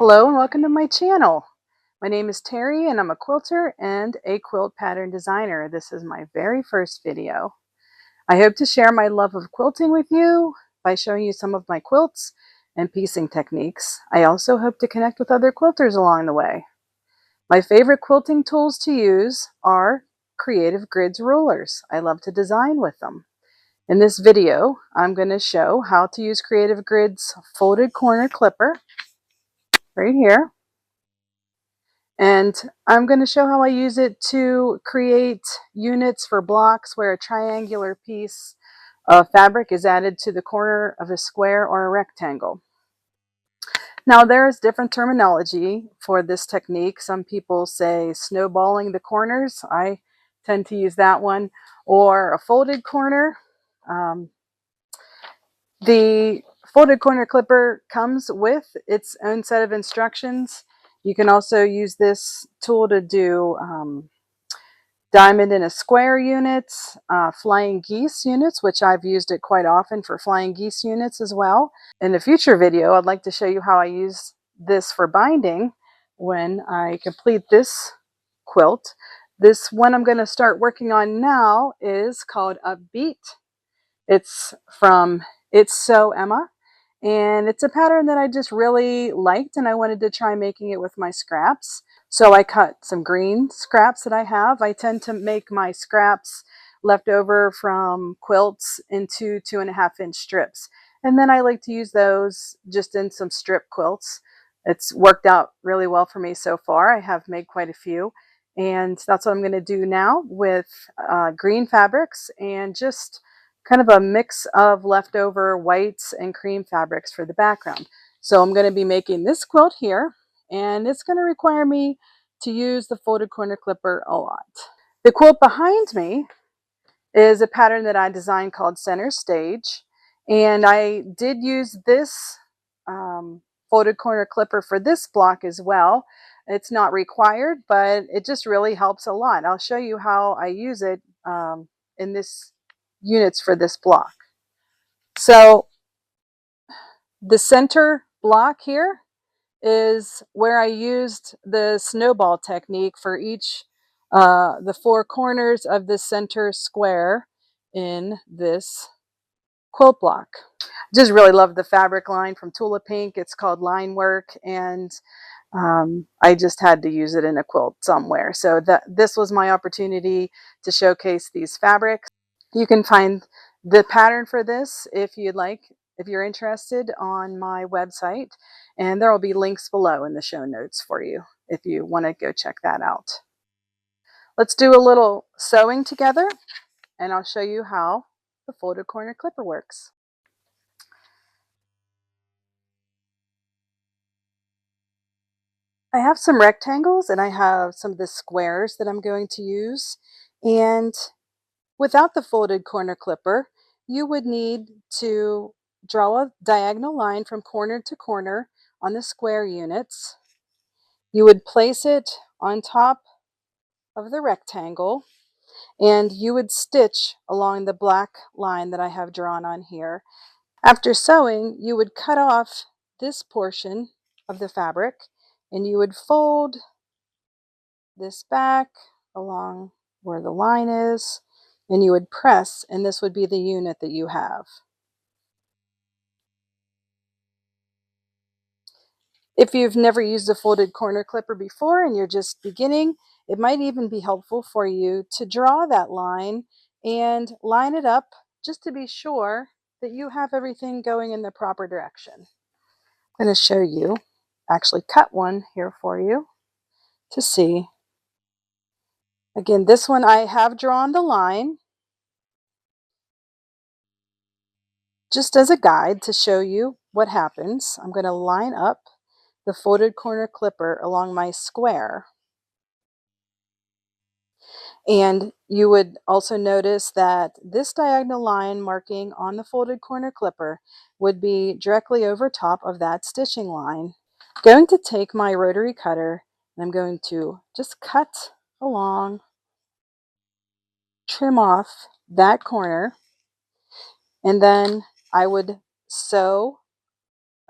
Hello and welcome to my channel. My name is Terry and I'm a quilter and a quilt pattern designer. This is my very first video. I hope to share my love of quilting with you by showing you some of my quilts and piecing techniques. I also hope to connect with other quilters along the way. My favorite quilting tools to use are Creative Grids rulers. I love to design with them. In this video, I'm going to show how to use Creative Grids folded corner clipper right here. And I'm going to show how I use it to create units for blocks where a triangular piece of fabric is added to the corner of a square or a rectangle. Now there's different terminology for this technique. Some people say snowballing the corners. I tend to use that one. Or a folded corner. The folded corner clipper comes with its own set of instructions. You can also use this tool to do diamond in a square units, flying geese units, which I've used it quite often for flying geese units as well. In a future video, I'd like to show you how I use this for binding when I complete this quilt. This one I'm going to start working on now is called Upbeat. It's from It's So Emma. And it's a pattern that I just really liked and I wanted to try making it with my scraps. So I cut some green scraps that I have. I tend to make my scraps left over from quilts into 2.5-inch strips. And then I like to use those just in some strip quilts. It's worked out really well for me so far. I have made quite a few. And that's what I'm going to do now with green fabrics and just kind of a mix of leftover whites and cream fabrics for the background. So I'm going to be making this quilt here, and it's going to require me to use the folded corner clipper a lot. The quilt behind me is a pattern that I designed called Center Stage, and I did use this folded corner clipper for this block as well. It's not required, but it just really helps a lot. I'll show you how I use it in this units for this block. So the center block here is where I used the snowball technique for each the 4 corners of the center square in this quilt block. Just really love the fabric line from Tula Pink. It's called Linework, and I just had to use it in a quilt somewhere. So this was my opportunity to showcase these fabrics. You can find the pattern for this if you'd like, if you're interested, on my website, and there will be links below in the show notes for you if you want to go check that out. Let's do a little sewing together and I'll show you how the folded corner clipper works. I have some rectangles and I have some of the squares that I'm going to use, and without the folded corner clipper, you would need to draw a diagonal line from corner to corner on the square units. You would place it on top of the rectangle, and you would stitch along the black line that I have drawn on here. After sewing, you would cut off this portion of the fabric, and you would fold this back along where the line is, and you would press, and this would be the unit that you have. If you've never used a folded corner clipper before and you're just beginning, it might even be helpful for you to draw that line and line it up just to be sure that you have everything going in the proper direction. I'm going to show you, actually cut one here for you to see. Again, this one I have drawn the line just as a guide to show you what happens. I'm going to line up the folded corner clipper along my square. And you would also notice that this diagonal line marking on the folded corner clipper would be directly over top of that stitching line. I'm going to take my rotary cutter and I'm going to just cut along, trim off that corner, and then I would sew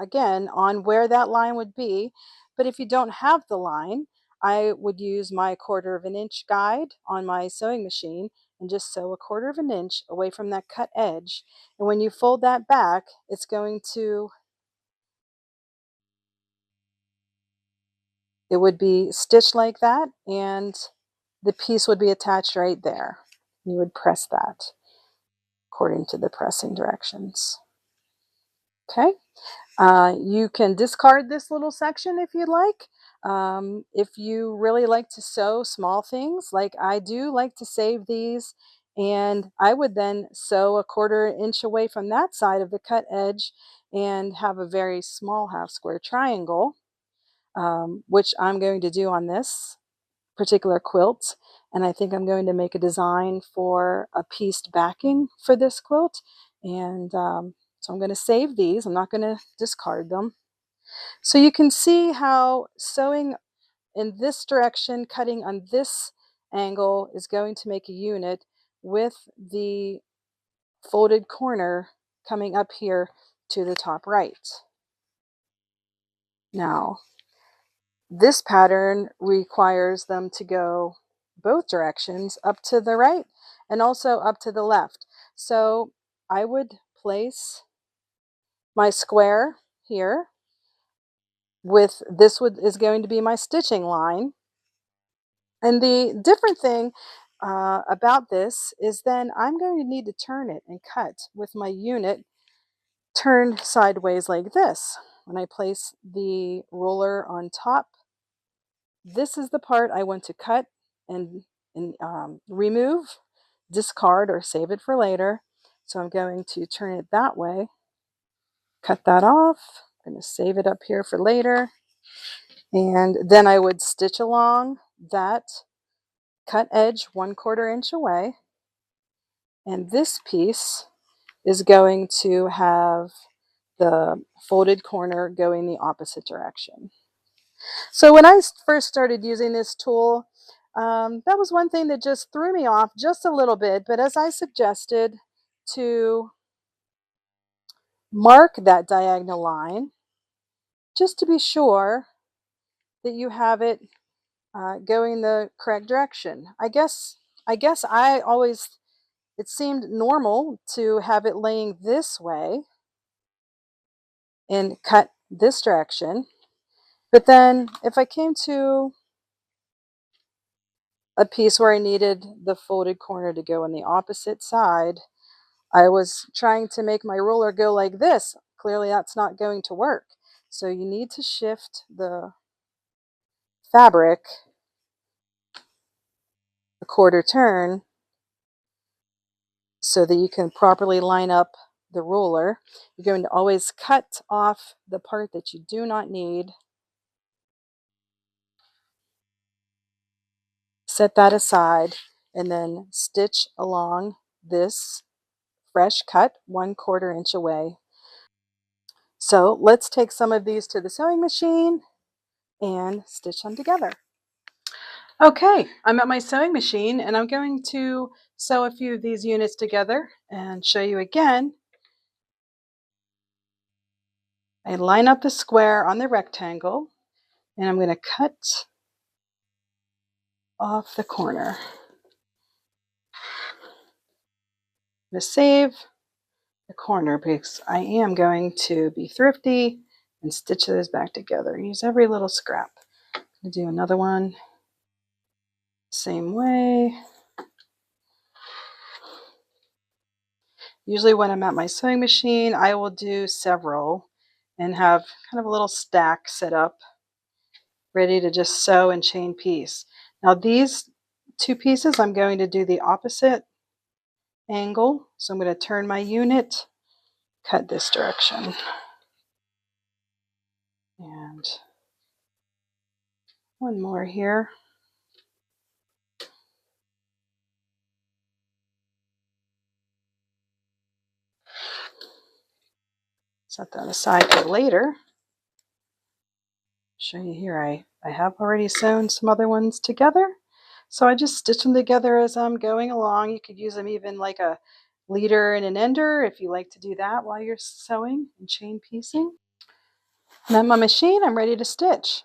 again on where that line would be. But if you don't have the line, I would use my 1/4 of an inch guide on my sewing machine and just sew a 1/4 of an inch away from that cut edge. And when you fold that back, it's going to, it would be stitched like that, and the piece would be attached right there. You would press that according to the pressing directions. Okay. You can discard this little section if you'd like. If you really like to sew small things, like I do like to save these, and I would then sew a 1/4 inch away from that side of the cut edge and have a very small half square triangle, which I'm going to do on this particular quilt. And I think I'm going to make a design for a pieced backing for this quilt. And so I'm going to save these. I'm not going to discard them. So you can see how sewing in this direction, cutting on this angle is going to make a unit with the folded corner coming up here to the top right. Now, this pattern requires them to go both directions, up to the right and also up to the left. So I would place my square here with this is going to be my stitching line. And the different thing about this is then I'm going to need to turn it and cut with my unit turned sideways like this. When I place the ruler on top, this is the part I want to cut and remove, discard, or save it for later. So I'm going to turn it that way, cut that off. I'm going to save it up here for later. And then I would stitch along that cut edge 1/4 inch away. And this piece is going to have the folded corner going the opposite direction. So when I first started using this tool, that was one thing that just threw me off just a little bit. But as I suggested, to mark that diagonal line, just to be sure that you have it going the correct direction. I guess I always, it seemed normal to have it laying this way and cut this direction. But then if I came to a piece where I needed the folded corner to go on the opposite side, I was trying to make my ruler go like this. Clearly that's not going to work. So you need to shift the fabric a 1/4 turn so that you can properly line up the ruler. You're going to always cut off the part that you do not need. Set that aside and then stitch along this fresh cut 1/4 inch away. So let's take some of these to the sewing machine and stitch them together. Okay, I'm at my sewing machine and I'm going to sew a few of these units together and show you again. I line up the square on the rectangle and I'm going to cut off the corner. I'm going to save the corner because I am going to be thrifty and stitch those back together. Use every little scrap. I'm going to do another one same way. Usually when I'm at my sewing machine, I will do several and have kind of a little stack set up ready to just sew and chain piece. Now these two pieces, I'm going to do the opposite angle. So I'm going to turn my unit, cut this direction. And one more here. Set that aside for later. Show you here, I have already sewn some other ones together. So I just stitch them together as I'm going along. You could use them even like a leader and an ender if you like to do that while you're sewing and chain piecing. And on my machine, I'm ready to stitch.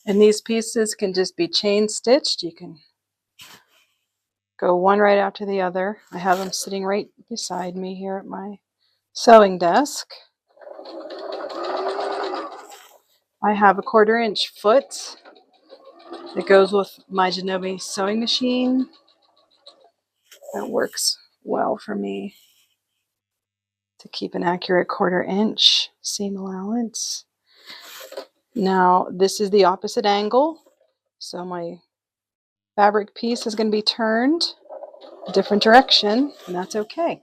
And these pieces can just be chain stitched. You can go one right after the other. I have them sitting right beside me here at my sewing desk. I have a 1/4-inch foot that goes with my Genomi sewing machine. That works well for me to keep an accurate 1/4-inch seam allowance. Now this is the opposite angle, so my fabric piece is going to be turned a different direction, and that's okay.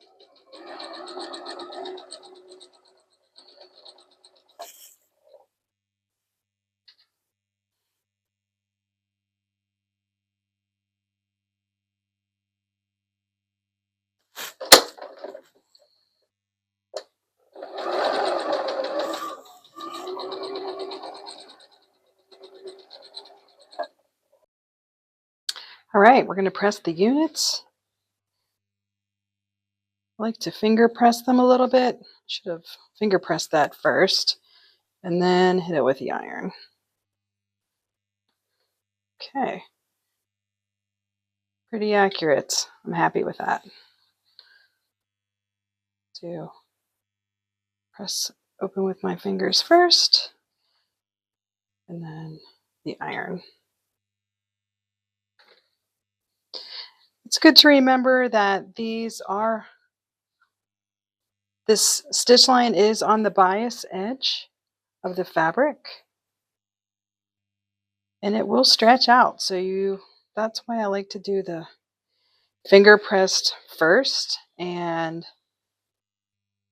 All right, we're going to press the units. I like to finger press them a little bit. Should have finger pressed that first and then hit it with the iron. Okay. Pretty accurate. I'm happy with that. Do press open with my fingers first and then the iron. It's good to remember that this stitch line is on the bias edge of the fabric, and it will stretch out. So that's why I like to do the finger pressed first, and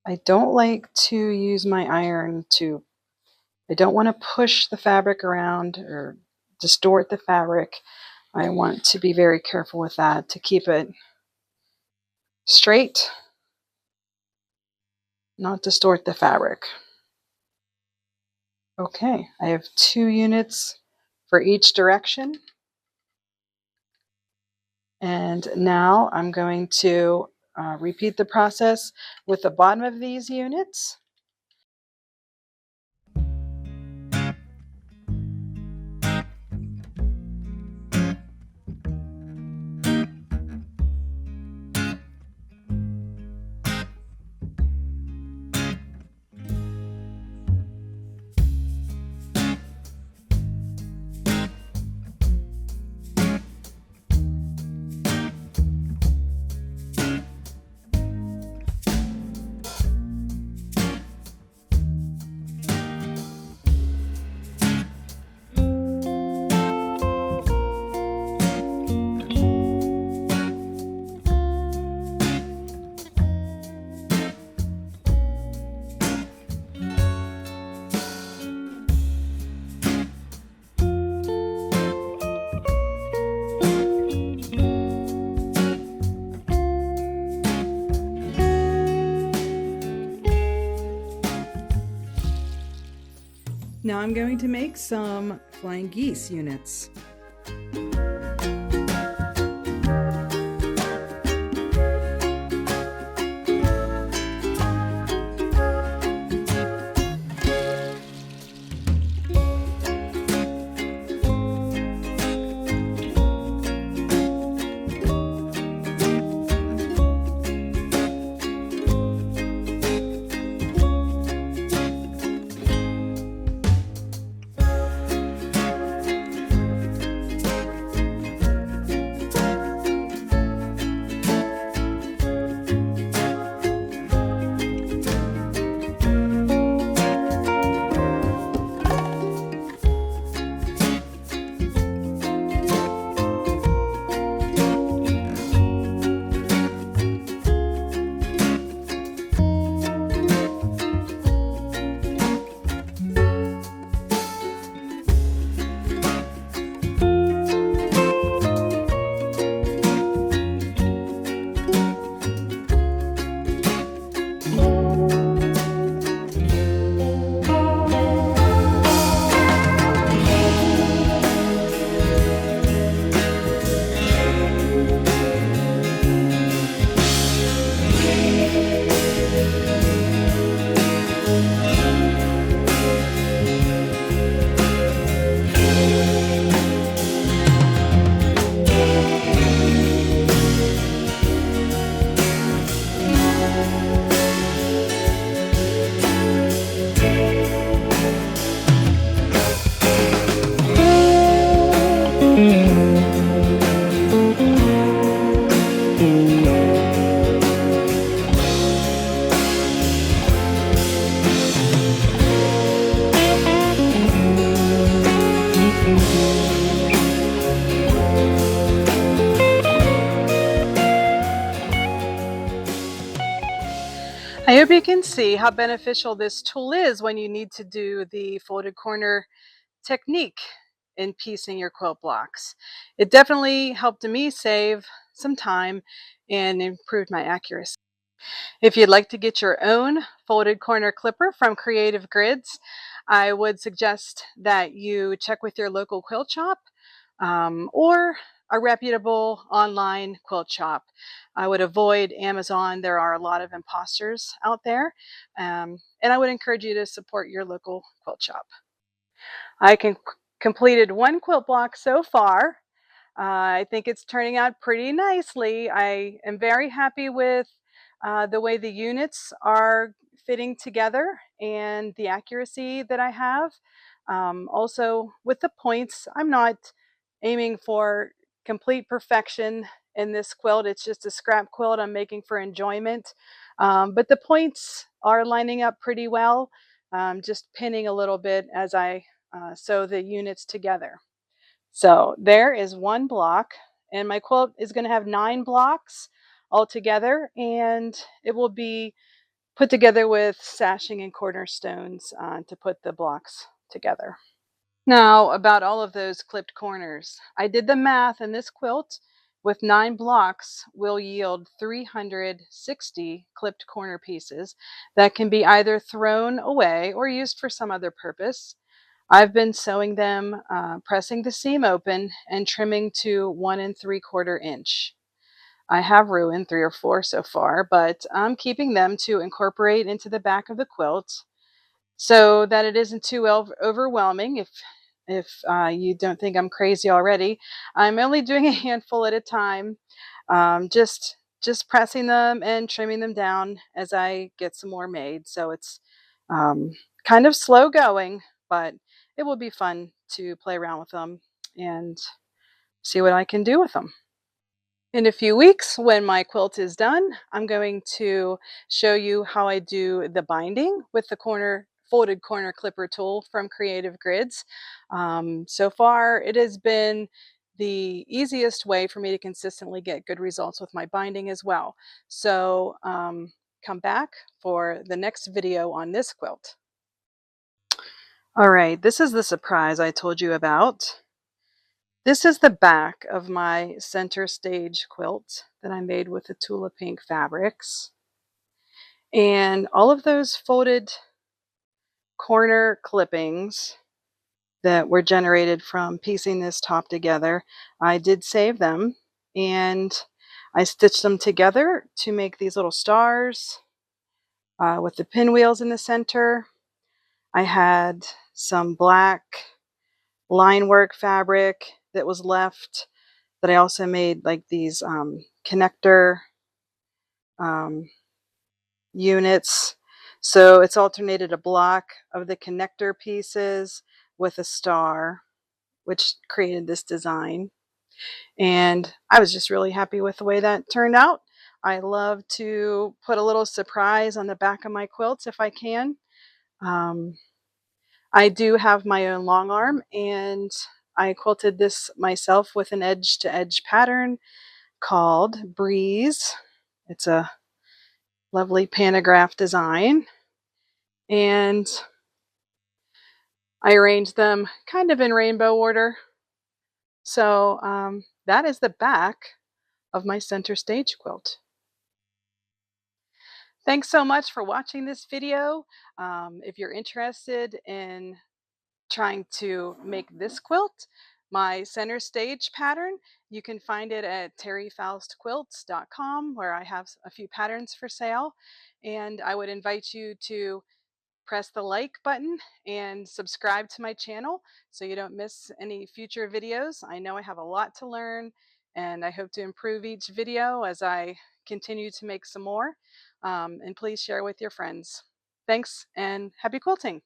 I don't like to use my iron I don't want to push the fabric around or distort the fabric. I want to be very careful with that to keep it straight, not distort the fabric. Okay, I have 2 units for each direction. And now I'm going to repeat the process with the bottom of these units. Now I'm going to make some flying geese units. I hope you can see how beneficial this tool is when you need to do the folded corner technique in piecing your quilt blocks. It definitely helped me save some time and improved my accuracy. If you'd like to get your own folded corner clipper from Creative Grids, I would suggest that you check with your local quilt shop or a reputable online quilt shop. I would avoid Amazon. There are a lot of imposters out there. And I would encourage you to support your local quilt shop. I completed one quilt block so far. I think it's turning out pretty nicely. I am very happy with the way the units are fitting together and the accuracy that I have. Also, with the points, I'm not aiming for complete perfection in this quilt. It's just a scrap quilt I'm making for enjoyment. But the points are lining up pretty well, just pinning a little bit as I sew the units together. So there is one block, and my quilt is going to have 9 blocks altogether, and it will be put together with sashing and cornerstones to put the blocks together. Now, about all of those clipped corners, I did the math, and this quilt with 9 blocks will yield 360 clipped corner pieces that can be either thrown away or used for some other purpose. I've been sewing them, pressing the seam open and trimming to 1 3/4 inch. I have ruined 3 or 4 so far, but I'm keeping them to incorporate into the back of the quilt so that it isn't too overwhelming. If you don't think I'm crazy already, I'm only doing a handful at a time, just pressing them and trimming them down as I get some more made. So it's um, kind of slow going, but it will be fun to play around with them and see what I can do with them. In a few weeks, when my quilt is done, I'm going to show you how I do the binding with the folded corner clipper tool from Creative Grids. So far, it has been the easiest way for me to consistently get good results with my binding as well. So come back for the next video on this quilt. All right, this is the surprise I told you about. This is the back of my center stage quilt that I made with the Tula pink fabrics. And all of those folded corner clippings that were generated from piecing this top together, I did save them and I stitched them together to make these little stars with the pinwheels in the center. I had some black Linework fabric that was left that I also made like these connector um, units. So it's alternated a block of the connector pieces with a star, which created this design. And I was just really happy with the way that turned out. I love to put a little surprise on the back of my quilts if I can. Um, I do have my own long arm, and I quilted this myself with an edge to edge pattern called Breeze. It's a lovely pantograph design, and I arranged them kind of in rainbow order. So that is the back of my center stage quilt. Thanks so much for watching this video. If you're interested in trying to make this quilt, my center stage pattern, you can find it at terryfaustquilts.com, where I have a few patterns for sale. And I would invite you to press the like button and subscribe to my channel so you don't miss any future videos. I know I have a lot to learn, and I hope to improve each video as I continue to make some more. And please share with your friends. Thanks, and happy quilting!